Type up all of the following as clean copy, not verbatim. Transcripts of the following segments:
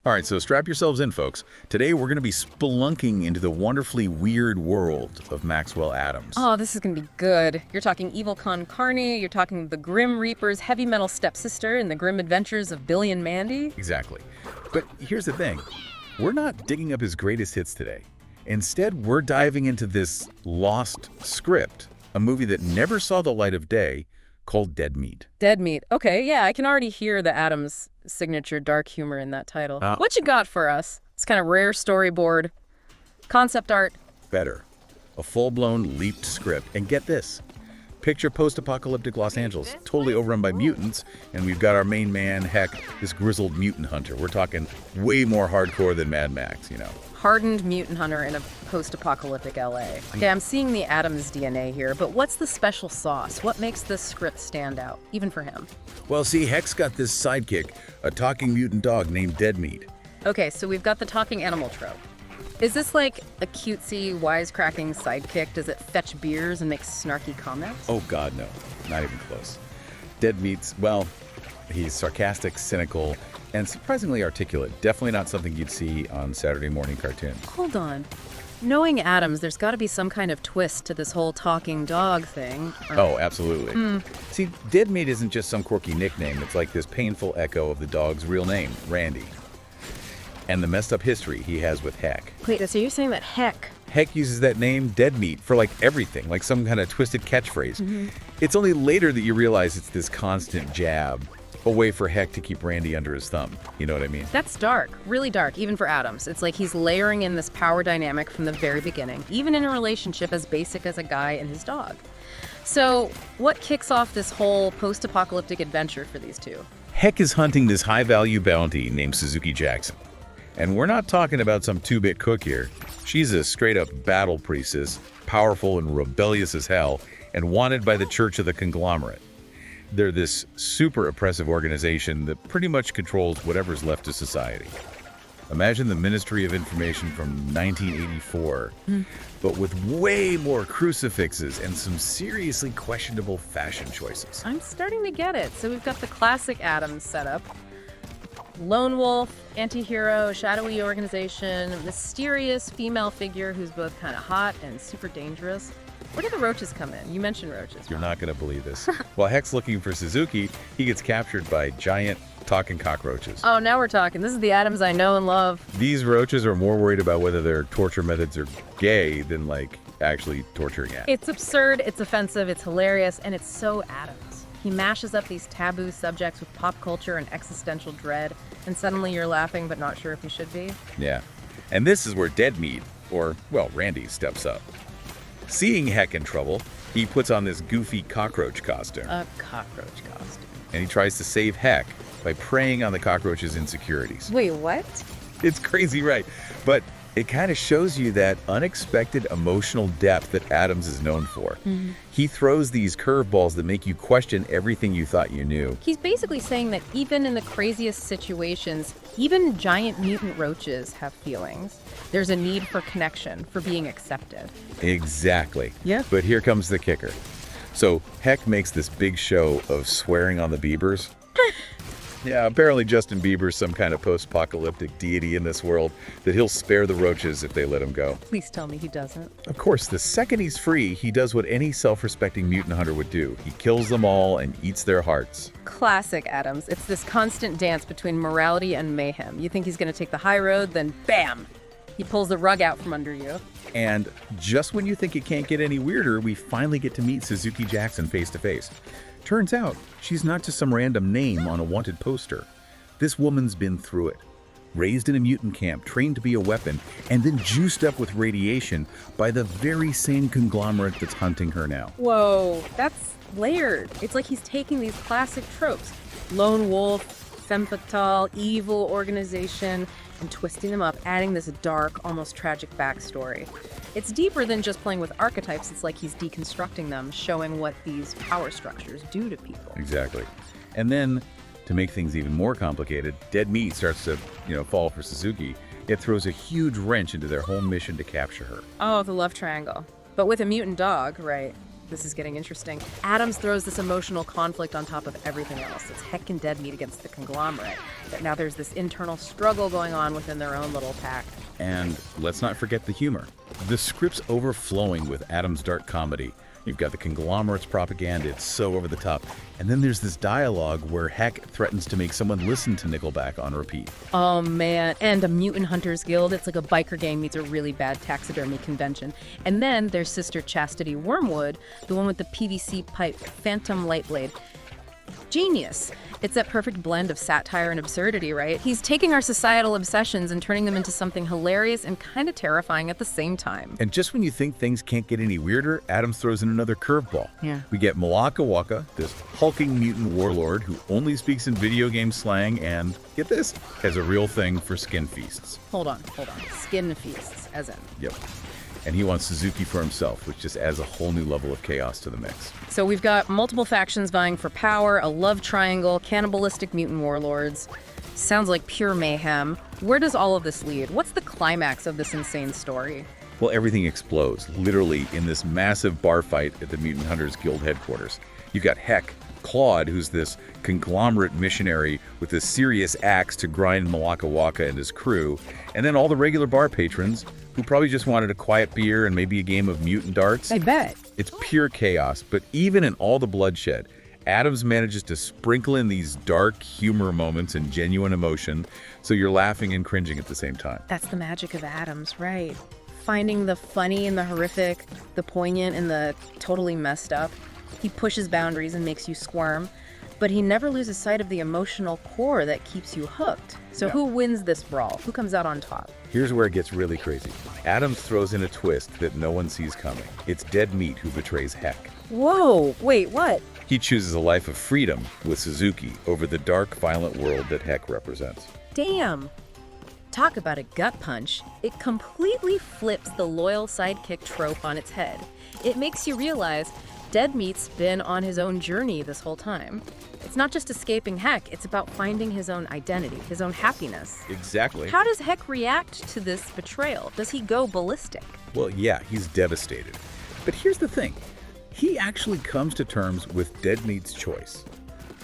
All right, so strap yourselves in, folks. Today we're going to be spelunking into the wonderfully weird world of Maxwell Atoms. Oh, this is going to be good. You're talking Evil Con Carne, you're talking the Grim Reaper's heavy metal stepsister and the grim adventures of Billy and Mandy. Exactly. But here's the thing. We're not digging up his greatest hits today. Instead, we're diving into this lost script, a movie that never saw the light of day, called Dead Meat. Dead Meat. Okay, yeah, I can already hear the Adams signature dark humor in that title. What you got for us? It's kind of rare storyboard, concept art. Better. A full-blown leaped script. And get this. Picture post-apocalyptic Los Angeles, totally overrun by mutants, and we've got our main man, Heck, this grizzled mutant hunter. We're talking way more hardcore than Mad Max, you know. Hardened mutant hunter in a post-apocalyptic LA. Okay, I'm seeing the Adams DNA here, but what's the special sauce? What makes this script stand out, even for him? Well, see, Heck's got this sidekick, a talking mutant dog named Dead Meat. Okay, so we've got the talking animal trope. Is this like a cutesy, wisecracking sidekick? Does it fetch beers and make snarky comments? Oh, God, no. Not even close. Dead Meat's, well, he's sarcastic, cynical, and surprisingly articulate. Definitely not something you'd see on Saturday morning cartoons. Hold on. Knowing Adams, there's got to be some kind of twist to this whole talking dog thing. Oh, absolutely. See, Dead Meat isn't just some quirky nickname. It's like this painful echo of the dog's real name, Randy. And the messed up history he has with Heck. Wait, so you're saying that Heck uses that name, Dead Meat, for like everything, like some kind of twisted catchphrase. It's only later that you realize it's this constant jab, a way for Heck to keep Randy under his thumb. You know what I mean? That's dark, really dark, even for Adams. It's like he's layering in this power dynamic from the very beginning, even in a relationship as basic as a guy and his dog. So, what kicks off this whole post-apocalyptic adventure for these two? Heck is hunting this high-value bounty named Suzuki Jackson. And we're not talking about some 2-bit cook here. She's a straight-up battle priestess, powerful and rebellious as hell, and wanted by the Church of the Conglomerate. They're this super oppressive organization that pretty much controls whatever's left of society. Imagine the Ministry of Information from 1984, but with way more crucifixes and some seriously questionable fashion choices. I'm starting to get it. So we've got the classic Adams setup. Lone wolf, anti-hero, shadowy organization, mysterious female figure who's both kind of hot and super dangerous. Where do the roaches come in? You mentioned roaches. You're not going to believe this. While Heck's looking for Suzuki, he gets captured by giant talking cockroaches. Oh, now we're talking. This is the Adams I know and love. These roaches are more worried about whether their torture methods are gay than, like, actually torturing ants. It's absurd, it's offensive, it's hilarious, and it's so Adams. He mashes up these taboo subjects with pop culture and existential dread, and suddenly you're laughing but not sure if you should be. Yeah. And this is where Dead Meat, or, well, Randy, steps up. Seeing Heck in trouble, he puts on this goofy cockroach costume. A cockroach costume. And he tries to save Heck by preying on the cockroach's insecurities. Wait, what? It's crazy, right? But it kind of shows you that unexpected emotional depth that Adams is known for. He throws these curveballs that make you question everything you thought you knew. He's basically saying that even in the craziest situations, even giant mutant roaches have feelings. There's a need for connection, for being accepted. Exactly. Yeah. But here comes the kicker. So Heck makes this big show of swearing on the Biebers. Yeah, apparently Justin Bieber's some kind of post-apocalyptic deity in this world that he'll spare the roaches if they let him go. Please tell me he doesn't. Of course, the second he's free, he does what any self-respecting mutant hunter would do. He kills them all and eats their hearts. Classic Adams. It's this constant dance between morality and mayhem. You think he's going to take the high road, then bam! He pulls the rug out from under you. And just when you think it can't get any weirder, we finally get to meet Suzuki Jackson face to face. Turns out, she's not just some random name on a wanted poster. This woman's been through it. Raised in a mutant camp, trained to be a weapon, and then juiced up with radiation by the very same conglomerate that's hunting her now. Whoa, that's layered. It's like he's taking these classic tropes. Lone wolf, femme fatale, evil organization, and twisting them up, adding this dark, almost tragic backstory. It's deeper than just playing with archetypes. It's like he's deconstructing them, showing what these power structures do to people. Exactly. And then, to make things even more complicated, Dead Meat starts to, fall for Suzuki. It throws a huge wrench into their whole mission to capture her. Oh, the love triangle. But with a mutant dog, right? this is getting interesting. Adams throws this emotional conflict on top of everything else. It's Heck and Deadmeat against the conglomerate. But now there's this internal struggle going on within their own little pack. And let's not forget the humor. The script's overflowing with Adam's dark comedy. You've got the conglomerate's propaganda, it's so over the top. And then there's this dialogue where Heck threatens to make someone listen to Nickelback on repeat. Oh man, and a mutant hunters guild. It's like a biker gang meets a really bad taxidermy convention. And then there's Sister Chastity Wormwood, the one with the PVC pipe phantom lightblade. Genius. It's that perfect blend of satire and absurdity, right? He's taking our societal obsessions and turning them into something hilarious and kind of terrifying at the same time. And just when you think things can't get any weirder, Adams throws in another curveball. Yeah. We get Malaka Waka, this hulking mutant warlord who only speaks in video game slang and, get this, has a real thing for skin feasts. Hold on. Skin feasts, as in. Yep. And he wants Suzuki for himself, which just adds a whole new level of chaos to the mix. So we've got multiple factions vying for power, a love triangle, cannibalistic mutant warlords. Sounds like pure mayhem. Where does all of this lead? What's the climax of this insane story? Well, everything explodes, literally, in this massive bar fight at the Mutant Hunters Guild headquarters. You've got Heck, Claude, who's this conglomerate missionary with a serious axe to grind Malaka Waka and his crew, and then all the regular bar patrons who probably just wanted a quiet beer and maybe a game of mutant darts. I bet. It's pure chaos, but even in all the bloodshed, Adams manages to sprinkle in these dark humor moments and genuine emotion, so you're laughing and cringing at the same time. That's the magic of Adams, right? Finding the funny and the horrific, the poignant and the totally messed up. He pushes boundaries and makes you squirm, but he never loses sight of the emotional core that keeps you hooked. So who wins this brawl? Who comes out on top? Here's where it gets really crazy. Adams throws in a twist that no one sees coming. It's Deadmeat who betrays Heck. Whoa, wait, what? He chooses a life of freedom with Suzuki over the dark, violent world that Heck represents. Damn. Talk about a gut punch. It completely flips the loyal sidekick trope on its head. It makes you realize Deadmeat's been on his own journey this whole time. It's not just escaping Heck, it's about finding his own identity, his own happiness. Exactly. How does Heck react to this betrayal? Does he go ballistic? Well, yeah, he's devastated. But here's the thing. He actually comes to terms with Deadmeat's choice.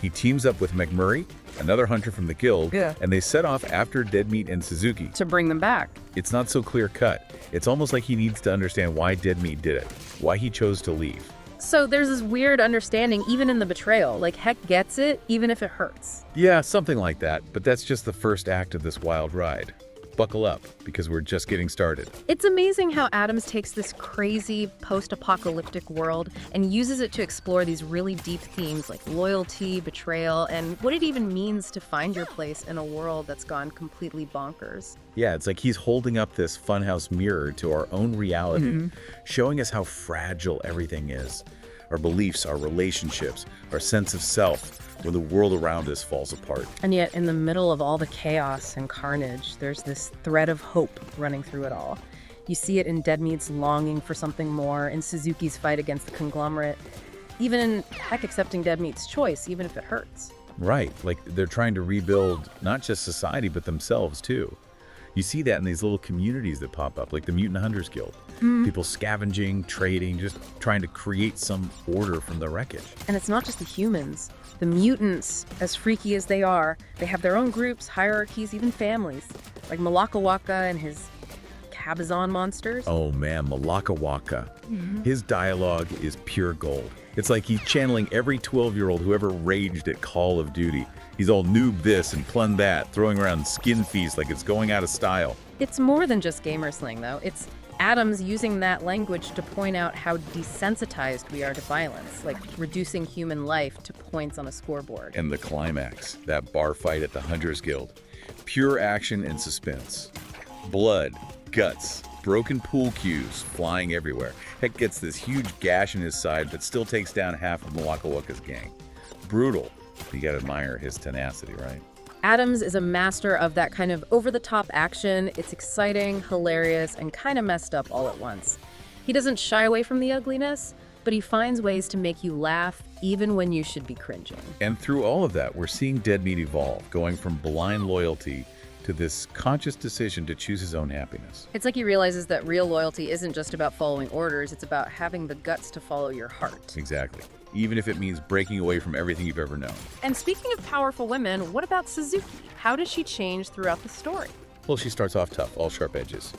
He teams up with McMurray, another hunter from the guild, and they set off after Deadmeat and Suzuki. To bring them back. It's not so clear-cut. It's almost like he needs to understand why Deadmeat did it, why he chose to leave. So there's this weird understanding even in the betrayal. Like Heck gets it, even if it hurts. Yeah, something like that, but that's just the first act of this wild ride. Buckle up, because we're just getting started. It's amazing how Adams takes this crazy post-apocalyptic world and uses it to explore these really deep themes like loyalty, betrayal, and what it even means to find your place in a world that's gone completely bonkers. Yeah, it's like he's holding up this funhouse mirror to our own reality, showing us how fragile everything is. Our beliefs, our relationships, our sense of self, when the world around us falls apart. And yet, in the middle of all the chaos and carnage, there's this thread of hope running through it all. You see it in Deadmeat's longing for something more, in Suzuki's fight against the conglomerate, even in Heck accepting Deadmeat's choice, even if it hurts. Right, like they're trying to rebuild not just society, but themselves too. You see that in these little communities that pop up, like the Mutant Hunters Guild. People scavenging, trading, just trying to create some order from the wreckage. And it's not just the humans. The mutants, as freaky as they are, they have their own groups, hierarchies, even families. Like Malaka Waka and his Cabazon monsters. Oh man, Malaka Waka. His dialogue is pure gold. It's like he's channeling every 12-year-old who ever raged at Call of Duty. He's all noob this and plun that, throwing around skin feast like it's going out of style. It's more than just gamer slang, though. It's Adams using that language to point out how desensitized we are to violence, like reducing human life to points on a scoreboard. And the climax, that bar fight at the Hunters Guild. Pure action and suspense. Blood, guts, broken pool cues flying everywhere. Heck gets this huge gash in his side, but still takes down half of Malaka Waka's gang. Brutal. You gotta admire his tenacity, right? Adams is a master of that kind of over-the-top action. It's exciting, hilarious, and kind of messed up all at once. He doesn't shy away from the ugliness, but he finds ways to make you laugh even when you should be cringing. And through all of that, we're seeing Deadmeat evolve, going from blind loyalty to this conscious decision to choose his own happiness. It's like he realizes that real loyalty isn't just about following orders, it's about having the guts to follow your heart. Exactly. Even if it means breaking away from everything you've ever known. And speaking of powerful women, what about Suzuki? How does she change throughout the story? Well, she starts off tough, all sharp edges,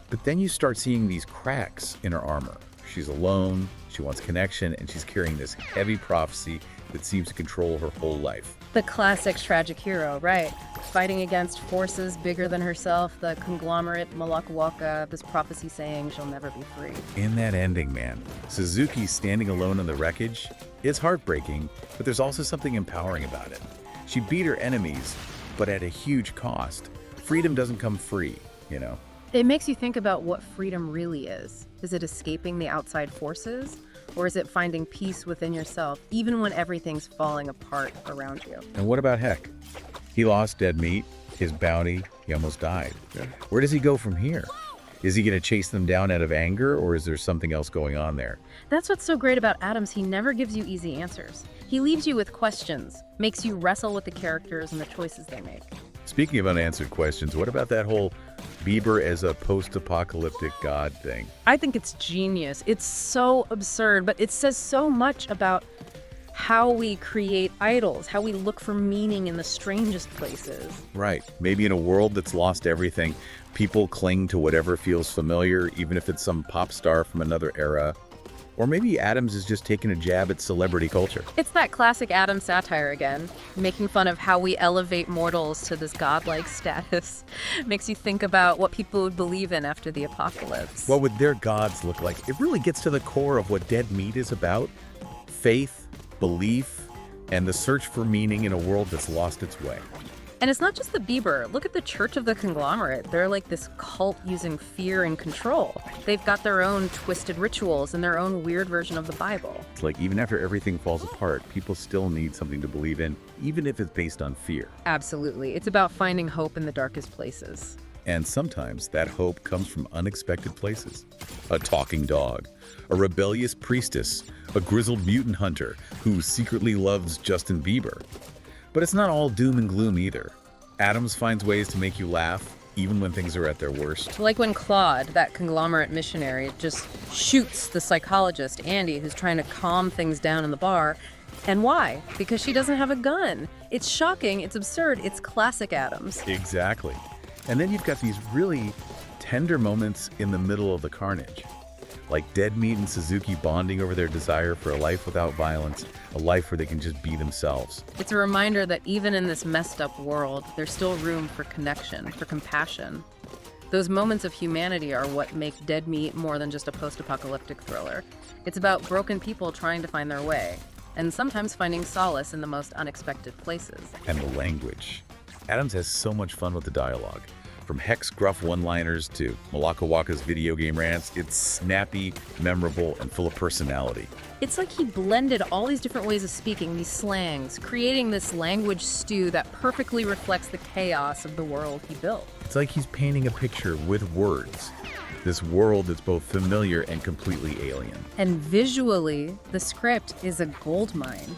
But then you start seeing these cracks in her armor. She's alone, she wants connection, and she's carrying this heavy prophecy that seems to control her whole life. The classic tragic hero, right? Fighting against forces bigger than herself, the conglomerate, Malakawaka, this prophecy saying she'll never be free. In that ending, man, Suzuki standing alone on the wreckage, it's heartbreaking, but there's also something empowering about it. She beat her enemies, but at a huge cost. Freedom doesn't come free, It makes you think about what freedom really is. Is it escaping the outside forces? Or is it finding peace within yourself, even when everything's falling apart around you? And what about Heck? He lost Dead Meat, his bounty, he almost died. Where does he go from here? Is he going to chase them down out of anger, or is there something else going on there? That's what's so great about Adams. He never gives you easy answers. He leaves you with questions, makes you wrestle with the characters and the choices they make. Speaking of unanswered questions, what about that whole Bieber as a post-apocalyptic god thing? I think it's genius. It's so absurd, but it says so much about how we create idols, how we look for meaning in the strangest places. Right. Maybe in a world that's lost everything, people cling to whatever feels familiar, even if it's some pop star from another era. Or maybe Adams is just taking a jab at celebrity culture. It's that classic Adams satire again, making fun of how we elevate mortals to this godlike status. Makes you think about what people would believe in after the apocalypse. What would their gods look like? It really gets to the core of what Dead Meat is about. Faith, belief, and the search for meaning in a world that's lost its way. And it's not just the Bieber. Look at the Church of the Conglomerate. They're like this cult using fear and control. They've got their own twisted rituals and their own weird version of the Bible. It's like even after everything falls apart, people still need something to believe in, even if it's based on fear. Absolutely. It's about finding hope in the darkest places. And sometimes that hope comes from unexpected places. A talking dog, a rebellious priestess, a grizzled mutant hunter who secretly loves Justin Bieber. But it's not all doom and gloom either. Adams finds ways to make you laugh, even when things are at their worst. Like when Claude, that conglomerate missionary, just shoots the psychologist, Andy, who's trying to calm things down in the bar. And why? Because she doesn't have a gun. It's shocking, it's absurd, it's classic Adams. Exactly. And then you've got these really tender moments in the middle of the carnage. Like Dead Meat and Suzuki bonding over their desire for a life without violence, a life where they can just be themselves. It's a reminder that even in this messed up world, there's still room for connection, for compassion. Those moments of humanity are what make Dead Meat more than just a post-apocalyptic thriller. It's about broken people trying to find their way, and sometimes finding solace in the most unexpected places. And the language. Adams has so much fun with the dialogue. From Heck's gruff one-liners to Malakawaka's video game rants, it's snappy, memorable, and full of personality. It's like he blended all these different ways of speaking, these slangs, creating this language stew that perfectly reflects the chaos of the world he built. It's like he's painting a picture with words. This world that's both familiar and completely alien. And visually, the script is a goldmine.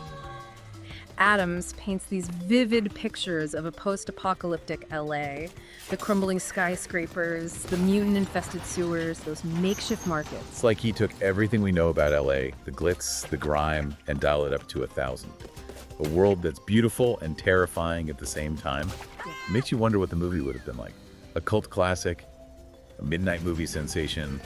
Adams paints these vivid pictures of a post-apocalyptic LA, the crumbling skyscrapers, the mutant-infested sewers, those makeshift markets. It's like he took everything we know about LA, the glitz, the grime, and dialed it up to 1,000. A world that's beautiful and terrifying at the same time. It makes you wonder what the movie would have been like. A cult classic, a midnight movie sensation,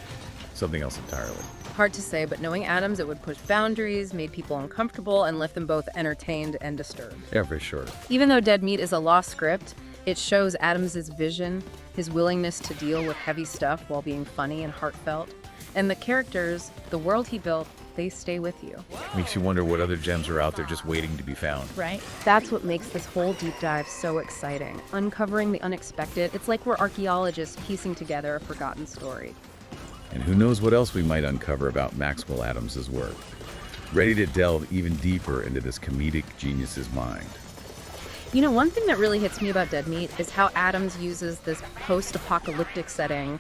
something else entirely. Hard to say, but knowing Adams, it would push boundaries, made people uncomfortable, and left them both entertained and disturbed. Yeah, for sure. Even though Dead Meat is a lost script, it shows Adams's vision, his willingness to deal with heavy stuff while being funny and heartfelt. And the characters, the world he built, they stay with you. Makes you wonder what other gems are out there just waiting to be found. Right? That's what makes this whole deep dive so exciting. Uncovering the unexpected. It's like we're archaeologists piecing together a forgotten story. And who knows what else we might uncover about Maxwell Adams' work. Ready to delve even deeper into this comedic genius's mind. You know, one thing that really hits me about Dead Meat is how Adams uses this post-apocalyptic setting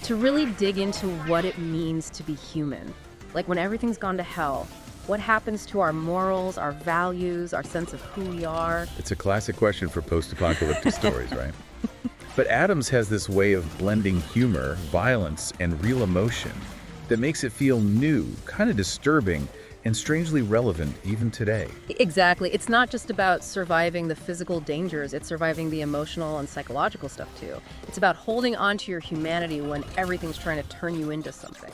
to really dig into what it means to be human. Like when everything's gone to hell, What happens to our morals, our values, our sense of who we are? It's a classic question for post-apocalyptic stories, right? But Adams has this way of blending humor, violence, and real emotion that makes it feel new, kind of disturbing, and strangely relevant even today. Exactly. It's not just about surviving the physical dangers, it's surviving the emotional and psychological stuff too. It's about holding on to your humanity when everything's trying to turn you into something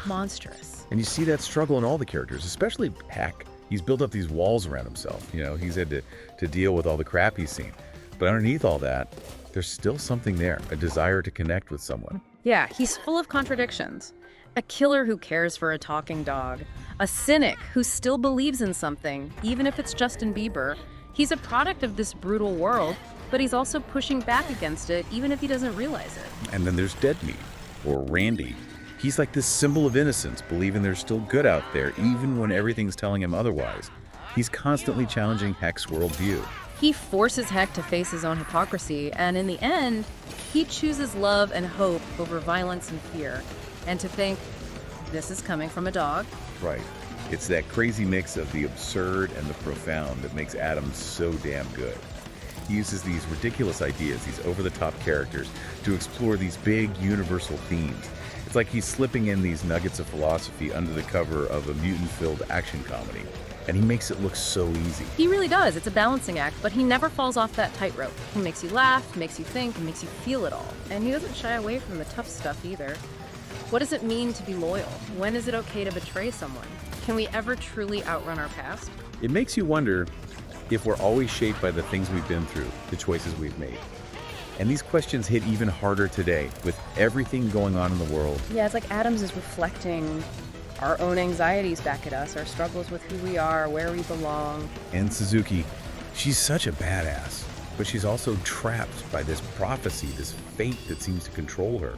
monstrous. And you see that struggle in all the characters, especially Heck. He's built up these walls around himself. He's had to deal with all the crap he's seen. But underneath all that, there's still something there, a desire to connect with someone. Yeah, he's full of contradictions. A killer who cares for a talking dog. A cynic who still believes in something, even if it's Justin Bieber. He's a product of this brutal world, but he's also pushing back against it, even if he doesn't realize it. And then there's Deadmeat, or Randy. He's like this symbol of innocence, believing there's still good out there, even when everything's telling him otherwise. He's constantly challenging Heck's worldview. He forces Heck to face his own hypocrisy, and in the end, he chooses love and hope over violence and fear. And to think, this is coming from a dog. Right. It's that crazy mix of the absurd and the profound that makes Adams so damn good. He uses these ridiculous ideas, these over-the-top characters, to explore these big universal themes. It's like he's slipping in these nuggets of philosophy under the cover of a mutant-filled action comedy. And he makes it look so easy. He really does. It's a balancing act, but he never falls off that tightrope. He makes you laugh, makes you think, and makes you feel it all. And he doesn't shy away from the tough stuff either. What does it mean to be loyal? When is it okay to betray someone? Can we ever truly outrun our past? It makes you wonder if we're always shaped by the things we've been through, the choices we've made. And these questions hit even harder today with everything going on in the world. Yeah, it's like Adams is reflecting our own anxieties back at us, our struggles with who we are, where we belong. And Suzuki, she's such a badass, but she's also trapped by this prophecy, this fate that seems to control her.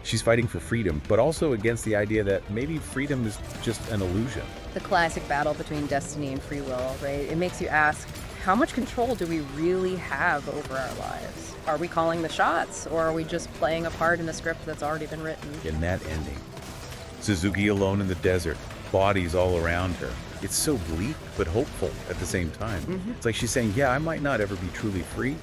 She's fighting for freedom, but also against the idea that maybe freedom is just an illusion. The classic battle between destiny and free will, right? It makes you ask, how much control do we really have over our lives? Are we calling the shots, or are we just playing a part in a script that's already been written? In that ending, Suzuki alone in the desert, bodies all around her. It's so bleak, but hopeful at the same time. It's like she's saying, yeah, I might not ever be truly free,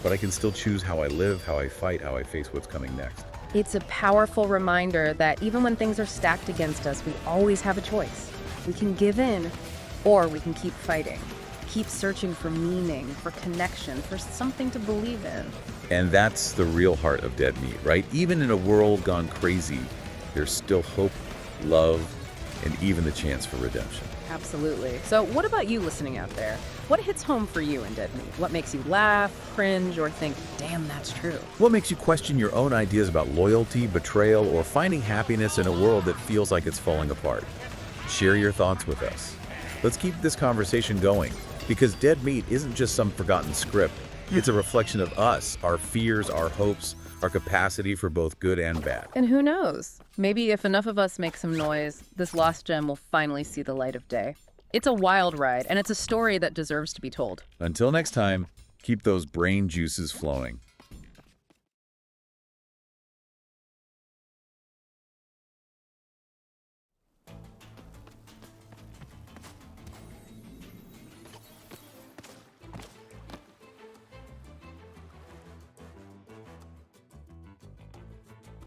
but I can still choose how I live, how I fight, how I face what's coming next. It's a powerful reminder that even when things are stacked against us, we always have a choice. We can give in, or we can keep fighting. Keep searching for meaning, for connection, for something to believe in. And that's the real heart of Deadmeat, right? Even in a world gone crazy, there's still hope, love, and even the chance for redemption. Absolutely. So what about you listening out there? What hits home for you in Deadmeat? What makes you laugh, cringe, or think, damn, that's true? What makes you question your own ideas about loyalty, betrayal, or finding happiness in a world that feels like it's falling apart? Share your thoughts with us. Let's keep this conversation going, because Deadmeat isn't just some forgotten script. It's a reflection of us, our fears, our hopes, our capacity for both good and bad. And who knows? Maybe if enough of us make some noise, this lost gem will finally see the light of day. It's a wild ride, and it's a story that deserves to be told. Until next time, keep those brain juices flowing.